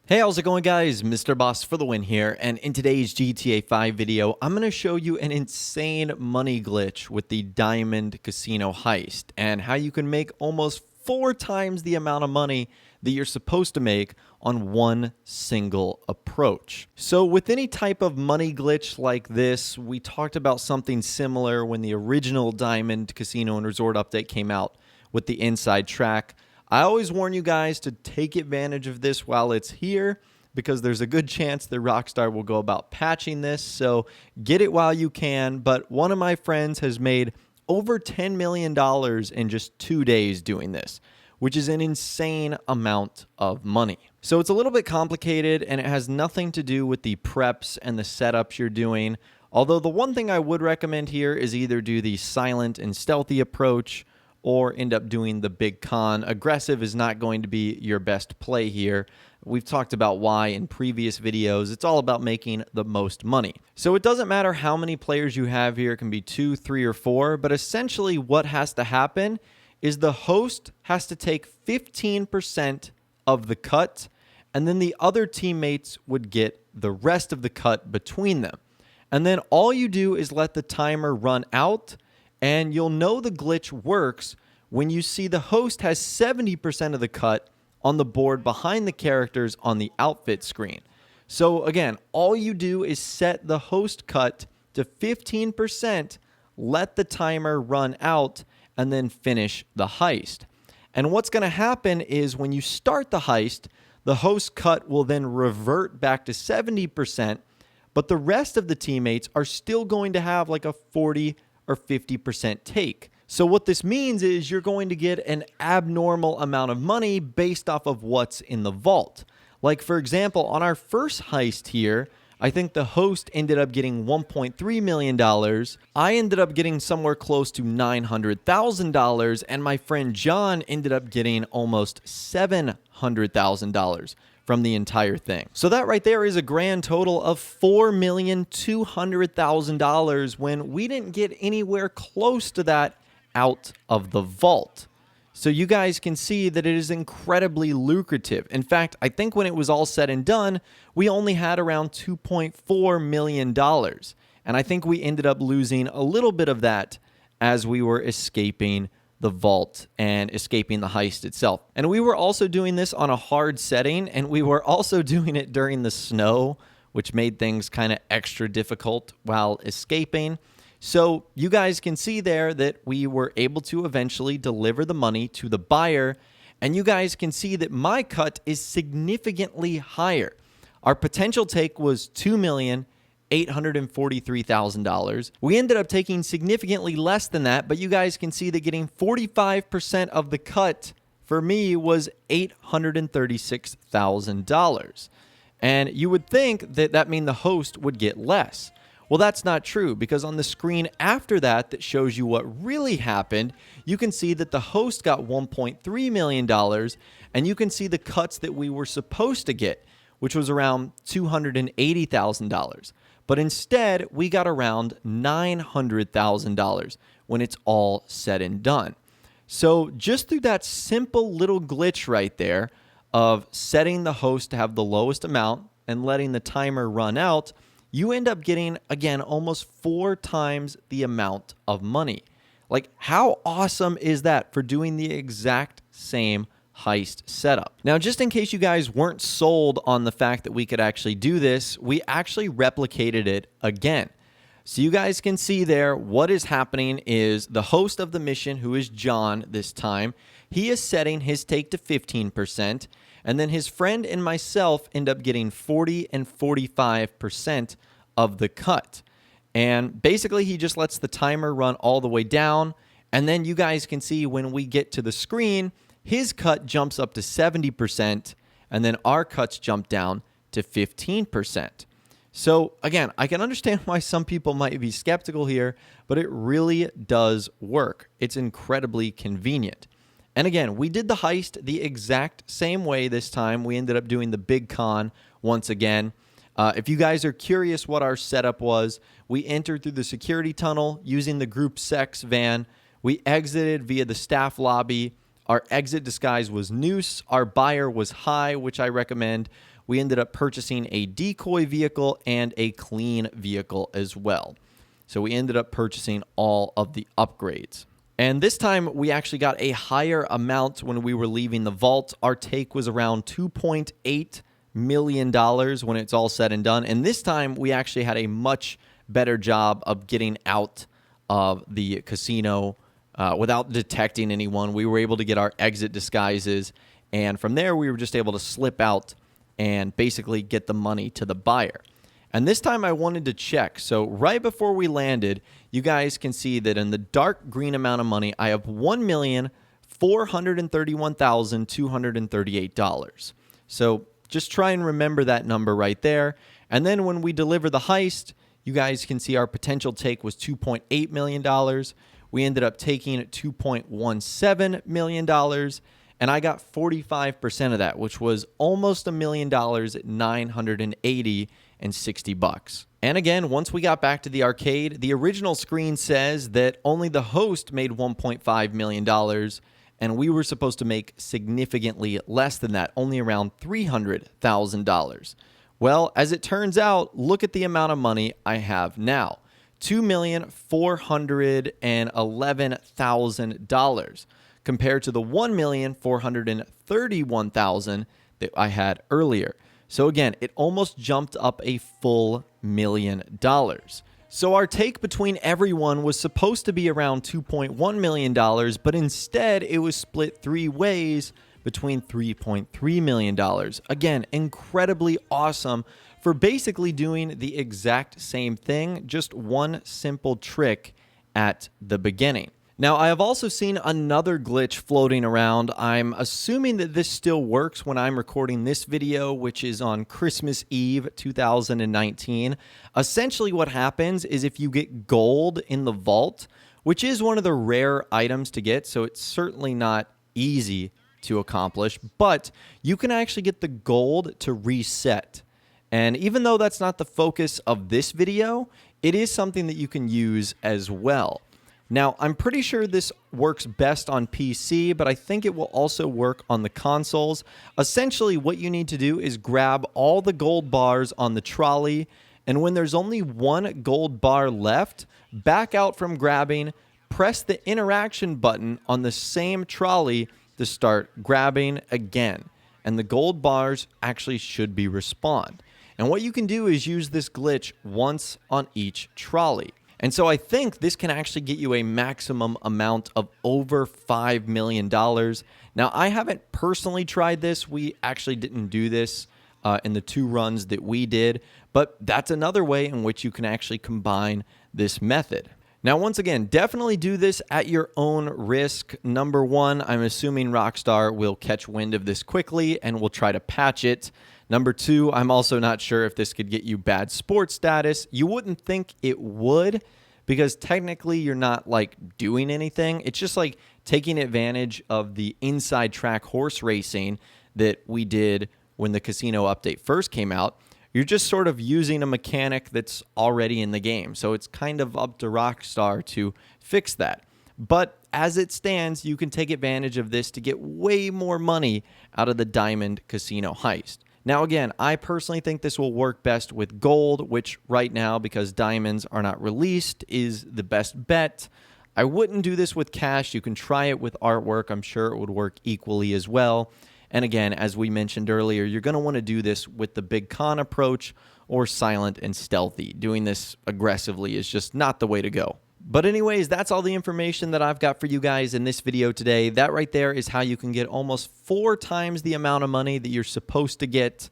Hey, how's it going, guys? Mr. Boss for the win here, and in today's GTA 5 video, I'm going to show you an insane money glitch with the Diamond Casino Heist, and how you can make almost 4 times the amount of money that you're supposed to make on one single approach. So with any type of money glitch like this, we talked about something similar when the original Diamond Casino and Resort update came out with the inside track. I always warn you guys to take advantage of this while it's here, because there's a good chance that Rockstar will go about patching this, so get it while you can. But one of my friends has made over $10 million in just 2 days doing this, which is an insane amount of money. So it's a little bit complicated, and it has nothing to do with the preps and the setups you're doing. Although the one thing I would recommend here is either do the silent and stealthy approach, or end up doing the big con. Aggressive is not going to be your best play here. We've talked about why in previous videos. It's all about making the most money. So it doesn't matter how many players you have here. It can be 2, 3, or 4. But essentially what has to happen is the host has to take 15% of the cut, and then the other teammates would get the rest of the cut between them. And then all you do is let the timer run out, and you'll know the glitch works when you see the host has 70% of the cut on the board behind the characters on the outfit screen. So again, all you do is set the host cut to 15%, let the timer run out, and then finish the heist. And what's going to happen is when you start the heist, the host cut will then revert back to 70%, but the rest of the teammates are still going to have like a 40 or 50% take. So what this means is you're going to get an abnormal amount of money based off of what's in the vault. Like, for example, on our first heist here, I think the host ended up getting $1.3 million. I ended up getting somewhere close to $900,000, and my friend John ended up getting almost $700,000 from the entire thing. So that right there is a grand total of $4,200,000 when we didn't get anywhere close to that out of the vault. So you guys can see that it is incredibly lucrative. In fact, I think when it was all said and done, we only had around $2.4 million. And I think we ended up losing a little bit of that as we were escaping the vault and escaping the heist itself. And we were also doing this on a hard setting, and we were also doing it during the snow, which made things kind of extra difficult while escaping. So you guys can see there that we were able to eventually deliver the money to the buyer, and you guys can see that my cut is significantly higher. Our potential take was $2,843,000. We ended up taking significantly less than that, but you guys can see that getting 45% of the cut for me was $836,000. And you would think that that means the host would get less. Well, that's not true, because on the screen after that that shows you what really happened, you can see that the host got $1.3 million, and you can see the cuts that we were supposed to get, which was around $280,000. But instead, we got around $900,000 when it's all said and done. So just through that simple little glitch right there of setting the host to have the lowest amount and letting the timer run out, you end up getting, again, almost 4 times the amount of money. Like, how awesome is that for doing the exact same heist setup? Now, just in case you guys weren't sold on the fact that we could actually do this, we actually replicated it again. So you guys can see there what is happening is the host of the mission, who is John this time, he is setting his take to 15%, and then his friend and myself end up getting 40 and 45% of the cut. And basically, he just lets the timer run all the way down, and then you guys can see when we get to the screen, his cut jumps up to 70%, and then our cuts jump down to 15%. So again, I can understand why some people might be skeptical here, but it really does work. It's incredibly convenient. And again, we did the heist the exact same way this time. We ended up doing the big con once again. If you guys are curious what our setup was, we entered through the security tunnel using the Group Sex van. We exited via the staff lobby. Our exit disguise was Noose. Our buyer was High, which I recommend. we ended up purchasing a decoy vehicle and a clean vehicle as well. So we ended up purchasing all of the upgrades. And this time we actually got a higher amount when we were leaving the vault. Our take was around $2.8 million when it's all said and done. And this time we actually had a much better job of getting out of the casino without detecting anyone. We were able to get our exit disguises. And from there, we were just able to slip out and basically get the money to the buyer. And this time I wanted to check. So right before we landed, you guys can see that in the dark green amount of money, I have $1,431,238. So just try and remember that number right there. And then when we deliver the heist, you guys can see our potential take was $2.8 million. We ended up taking $2.17 million. And I got 45% of that, which was almost $1 million at $980.60. And again, once we got back to the arcade, the original screen says that only the host made $1.5 million, and we were supposed to make significantly less than that, only around $300,000. Well, as it turns out, look at the amount of money I have now. $2,411,000 compared to the $1,431,000 that I had earlier. So again, it almost jumped up a full $1 million. So our take between everyone was supposed to be around $2.1 million, but instead it was split three ways between $3.3 million. Again, incredibly awesome for basically doing the exact same thing, just one simple trick at the beginning. Now, I have also seen another glitch floating around. I'm assuming that this still works when I'm recording this video, which is on Christmas Eve 2019. Essentially what happens is if you get gold in the vault, which is one of the rare items to get, so it's certainly not easy to accomplish, but you can actually get the gold to reset. And even though that's not the focus of this video, it is something that you can use as well. Now, I'm pretty sure this works best on PC, but I think it will also work on the consoles. Essentially, what you need to do is grab all the gold bars on the trolley, and when there's only one gold bar left, back out from grabbing, press the interaction button on the same trolley to start grabbing again. And the gold bars actually should be respawned. And what you can do is use this glitch once on each trolley. And so I think this can actually get you a maximum amount of over $5 million. Now, I haven't personally tried this. We actually didn't do this in the 2 runs that we did, but that's another way in which you can actually combine this method. Now, once again, definitely do this at your own risk. Number one, I'm assuming Rockstar will catch wind of this quickly and will try to patch it. Number two, I'm also not sure if this could get you bad sports status. You wouldn't think it would, because technically you're not like doing anything. It's just like taking advantage of the inside track horse racing that we did when the casino update first came out. You're just sort of using a mechanic that's already in the game. So it's kind of up to Rockstar to fix that. But as it stands, you can take advantage of this to get way more money out of the Diamond Casino Heist. Now, again, I personally think this will work best with gold, which right now, because diamonds are not released, is the best bet. I wouldn't do this with cash. You can try it with artwork. I'm sure it would work equally as well. And again, as we mentioned earlier, you're going to want to do this with the big con approach or silent and stealthy. Doing this aggressively is just not the way to go. But anyways, that's all the information that I've got for you guys in this video today. That right there is how you can get almost 4 times the amount of money that you're supposed to get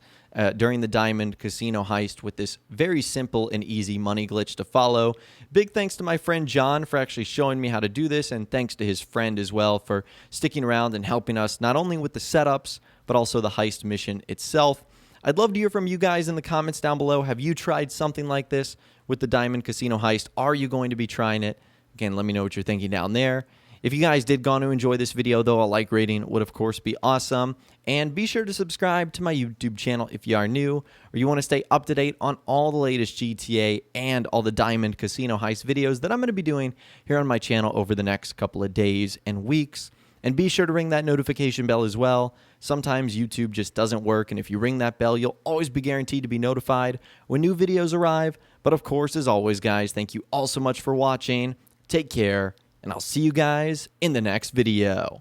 during the Diamond Casino Heist with this very simple and easy money glitch to follow. Big thanks to my friend John for actually showing me how to do this, and thanks to his friend as well for sticking around and helping us not only with the setups, but also the heist mission itself. I'd love to hear from you guys in the comments down below. Have you tried something like this with the Diamond Casino Heist? Are you going to be trying it? Again, let me know what you're thinking down there. If you guys did go to enjoy this video, though, a like rating would, of course, be awesome. And be sure to subscribe to my YouTube channel if you are new, or you want to stay up to date on all the latest GTA and all the Diamond Casino Heist videos that I'm going to be doing here on my channel over the next couple of days and weeks. And be sure to ring that notification bell as well. Sometimes YouTube just doesn't work, and if you ring that bell, you'll always be guaranteed to be notified when new videos arrive. But of course, as always, guys, thank you all so much for watching. Take care, and I'll see you guys in the next video.